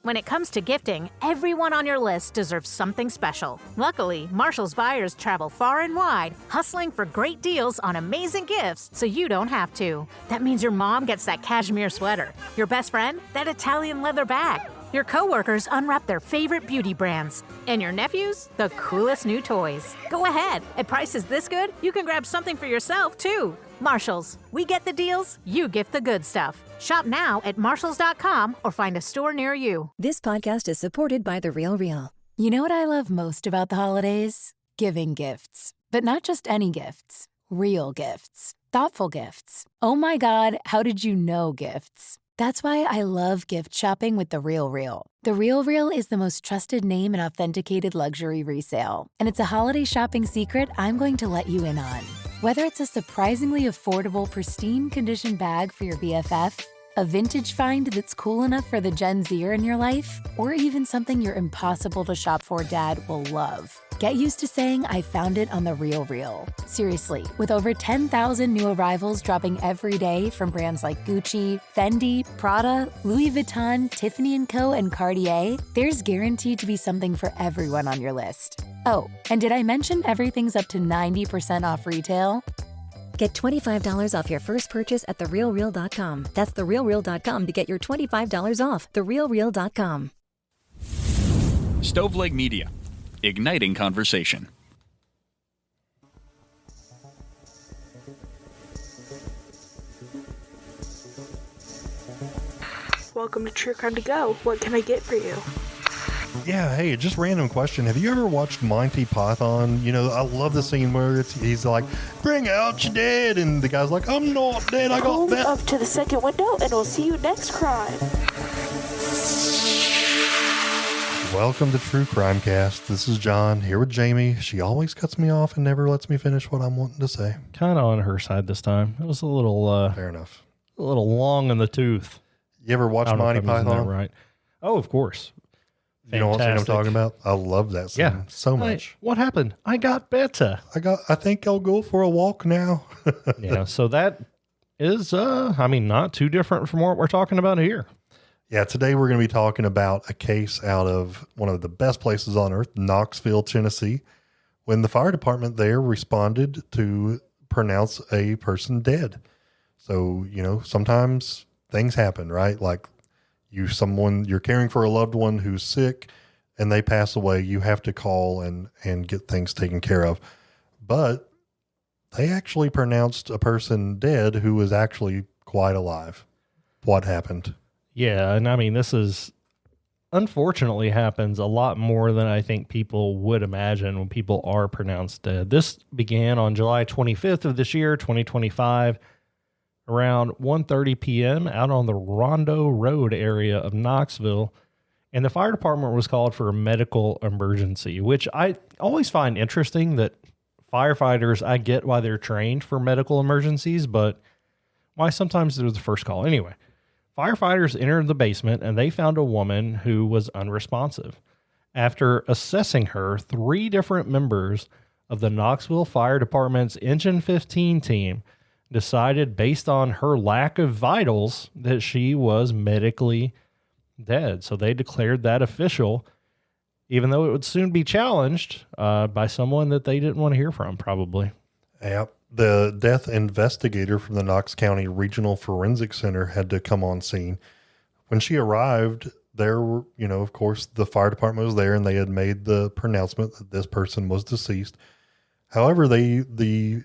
When it comes to gifting, everyone on your list deserves something special. Luckily, Marshall's buyers travel far and wide, hustling for great deals on amazing gifts so you don't have to. That means your mom gets that cashmere sweater, your best friend, that Italian leather bag, your coworkers unwrap their favorite beauty brands, and your nephews, the coolest new toys. Go ahead. At prices this good, you can grab something for yourself, too. Marshalls. We get the deals, you gift the good stuff. Shop now at marshalls.com or find a store near you. This podcast is supported by The Real Real. You know what I love most about the holidays? Giving gifts. But not just any gifts. Real gifts. Thoughtful gifts. Oh my God, how did you know gifts? That's why I love gift shopping with The Real Real. The Real Real is the most trusted name in authenticated luxury resale. And it's a holiday shopping secret I'm going to let you in on. Whether it's a surprisingly affordable, pristine condition bag for your BFF, a vintage find that's cool enough for the Gen Zer in your life, or even something your impossible to shop for dad will love. Get used to saying I found it on The Real Real. Seriously, with over 10,000 new arrivals dropping every day from brands like Gucci, Fendi, Prada, Louis Vuitton, Tiffany & Co., and Cartier, there's guaranteed to be something for everyone on your list. Oh, and did I mention everything's up to 90% off retail? Get $25 off your first purchase at therealreal.com. That's therealreal.com to get your $25 off. Therealreal.com. Stoveleg Media, igniting conversation. Welcome to True Crime to Go. What can I get for you? Yeah, hey, just random question. Have you ever watched Monty Python? You know, I love the scene where he's like, bring out your dead, and the guy's like, I'm not dead, I got Hold that. up to the second window, and we'll see you next crime. Welcome to True Crime Cast. This is John, here with Jamie. She always cuts me off and never lets me finish what I'm wanting to say. Kind of on her side this time. It was a little, fair enough. A little long in the tooth. You ever watch Monty Python? Right. Oh, of course. You know what scene I'm talking about? I love that scene so much. What happened? I got better. I think I'll go for a walk now. Yeah, so that is, not too different from what we're talking about here. Yeah, today we're going to be talking about a case out of one of the best places on earth, Knoxville, Tennessee, when the fire department there responded to pronounce a person dead. So, you know, sometimes things happen, right? Like you're caring for a loved one who's sick and they pass away. You have to call and get things taken care of. But they actually pronounced a person dead who was actually quite alive. What happened? Yeah. And I mean, this is unfortunately happens a lot more than I think people would imagine when people are pronounced dead. This began on July 25th of this year, 2025. Around 1:30 p.m. out on the Rondo Road area of Knoxville, and the fire department was called for a medical emergency, which I always find interesting that firefighters, I get why they're trained for medical emergencies, but why sometimes they're the first call. Anyway, firefighters entered the basement and they found a woman who was unresponsive. After assessing her, 3 different members of the Knoxville Fire Department's Engine 15 team decided based on her lack of vitals that she was medically dead. So they declared that official, even though it would soon be challenged by someone that they didn't want to hear from, probably. Yep. The death investigator from the Knox County Regional Forensic Center had to come on scene. When she arrived, there were, of course, the fire department was there and they had made the pronouncement that this person was deceased. However, the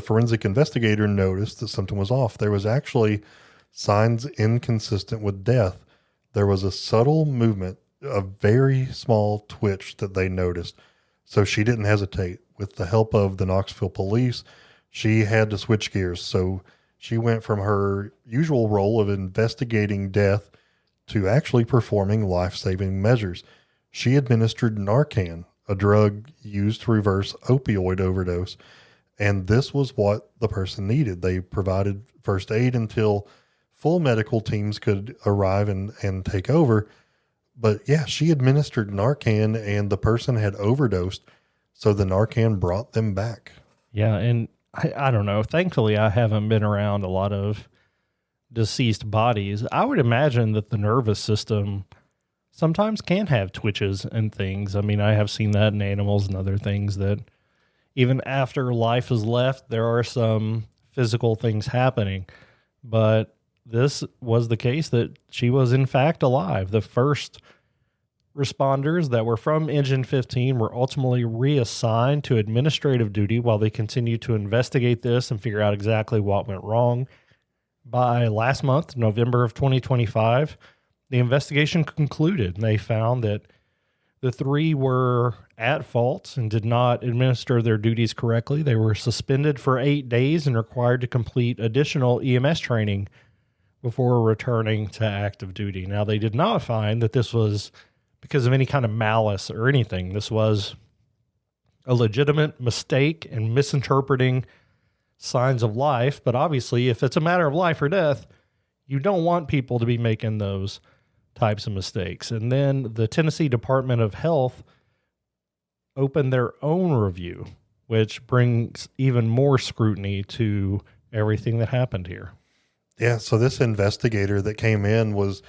forensic investigator noticed that something was off. There was actually signs inconsistent with death. There was a subtle movement, a very small twitch that they noticed. So she didn't hesitate. With the help of the Knoxville police, she had to switch gears. So she went from her usual role of investigating death to actually performing life-saving measures. She administered Narcan, a drug used to reverse opioid overdose. And this was what the person needed. They provided first aid until full medical teams could arrive and take over. But yeah, she administered Narcan and the person had overdosed. So the Narcan brought them back. Yeah. And I don't know. Thankfully, I haven't been around a lot of deceased bodies. I would imagine that the nervous system sometimes can have twitches and things. I mean, I have seen that in animals and other things, that even after life is left, there are some physical things happening. But this was the case that she was in fact alive. The first responders that were from Engine 15 were ultimately reassigned to administrative duty while they continued to investigate this and figure out exactly what went wrong. By last month, November of 2025, the investigation concluded. They found that the 3 were at fault and did not administer their duties correctly. They were suspended for 8 days and required to complete additional EMS training before returning to active duty. Now, they did not find that this was because of any kind of malice or anything. This was a legitimate mistake and misinterpreting signs of life. But obviously, if it's a matter of life or death, you don't want people to be making those types of mistakes. And then the Tennessee Department of Health opened their own review, which brings even more scrutiny to everything that happened here. Yeah. So this investigator that came in was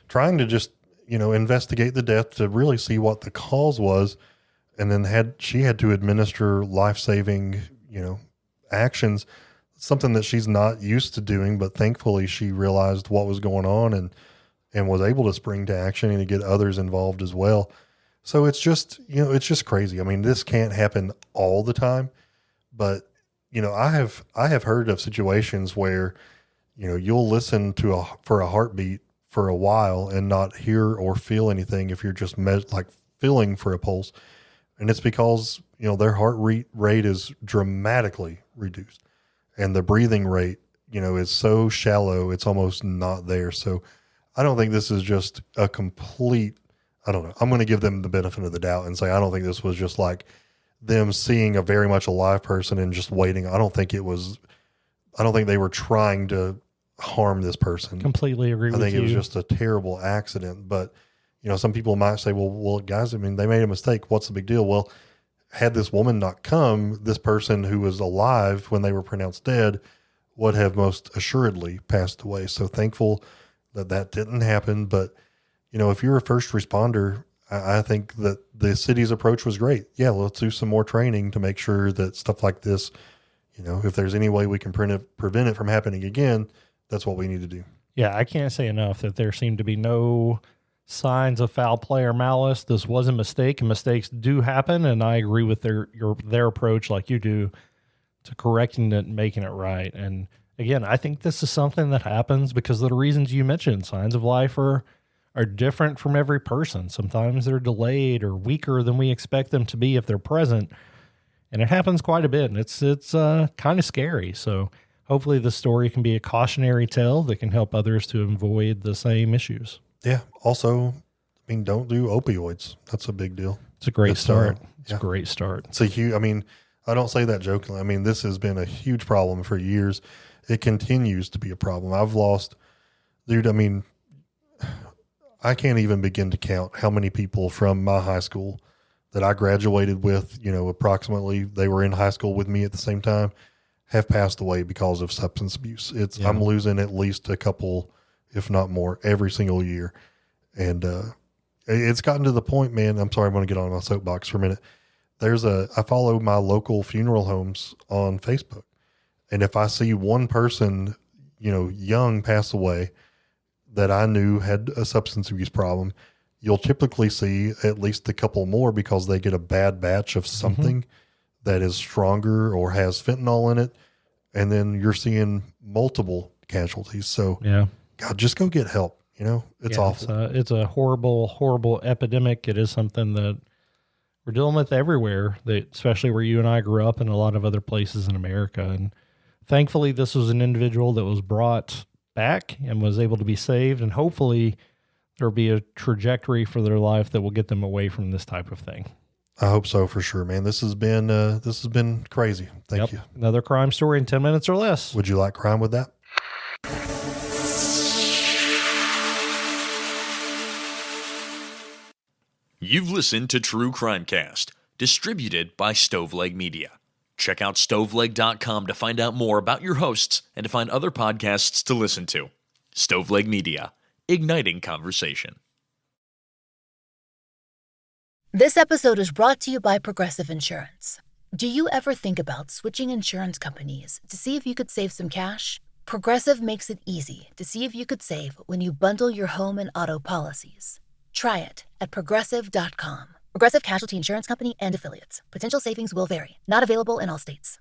trying to just, investigate the death to really see what the cause was. And then she had to administer life-saving, actions, something that she's not used to doing, but thankfully she realized what was going on and was able to spring to action and to get others involved as well. So it's just, it's just crazy. I mean, this can't happen all the time, but I have heard of situations where, you'll listen for a heartbeat for a while and not hear or feel anything if you're just feeling for a pulse. And it's because, their heart rate is dramatically reduced and the breathing rate, is so shallow, it's almost not there. So I don't think this is just a complete, I don't know. I'm going to give them the benefit of the doubt and say, I don't think this was just like them seeing a very much alive person and just waiting. I don't think they were trying to harm this person. Completely agree with you. I think it was just a terrible accident. But, some people might say, well, guys, I mean, they made a mistake. What's the big deal? Well, had this woman not come, this person who was alive when they were pronounced dead would have most assuredly passed away. So thankful that didn't happen. But, if you're a first responder, I think that the city's approach was great. Yeah, let's do some more training to make sure that stuff like this, if there's any way we can prevent it from happening again, that's what we need to do. Yeah, I can't say enough that there seemed to be no signs of foul play or malice. This was a mistake, and mistakes do happen. And I agree with their approach, like you do, to correcting it and making it right. And again, I think this is something that happens because of the reasons you mentioned. Signs of life are different from every person. Sometimes they're delayed or weaker than we expect them to be if they're present. And it happens quite a bit, and it's kind of scary. So hopefully the story can be a cautionary tale that can help others to avoid the same issues. Yeah. Also, don't do opioids. That's a big deal. It's a great start. It's a great start. It's a huge, I don't say that jokingly. This has been a huge problem for years. It continues to be a problem. I've lost, dude, I can't even begin to count how many people from my high school that I graduated with, approximately, they were in high school with me at the same time, have passed away because of substance abuse. I'm losing at least a couple, if not more, every single year. And it's gotten to the point, man, I'm sorry, I'm going to get on my soapbox for a minute. I follow my local funeral homes on Facebook. And if I see one person, young pass away that I knew had a substance abuse problem, you'll typically see at least a couple more because they get a bad batch of something that is stronger or has fentanyl in it. And then you're seeing multiple casualties. So yeah, God, just go get help. It's awful. It's a horrible, horrible epidemic. It is something that we're dealing with everywhere, especially where you and I grew up and a lot of other places in America. And thankfully, this was an individual that was brought back and was able to be saved. And hopefully there'll be a trajectory for their life that will get them away from this type of thing. I hope so, for sure, man. This has been crazy. Thank you. Another crime story in 10 minutes or less. Would you like crime with that? You've listened to True Crimecast, distributed by Stoveleg Media. Check out stoveleg.com to find out more about your hosts and to find other podcasts to listen to. Stoveleg Media, igniting conversation. This episode is brought to you by Progressive Insurance. Do you ever think about switching insurance companies to see if you could save some cash? Progressive makes it easy to see if you could save when you bundle your home and auto policies. Try it at Progressive.com. Progressive Casualty Insurance Company and Affiliates. Potential savings will vary. Not available in all states.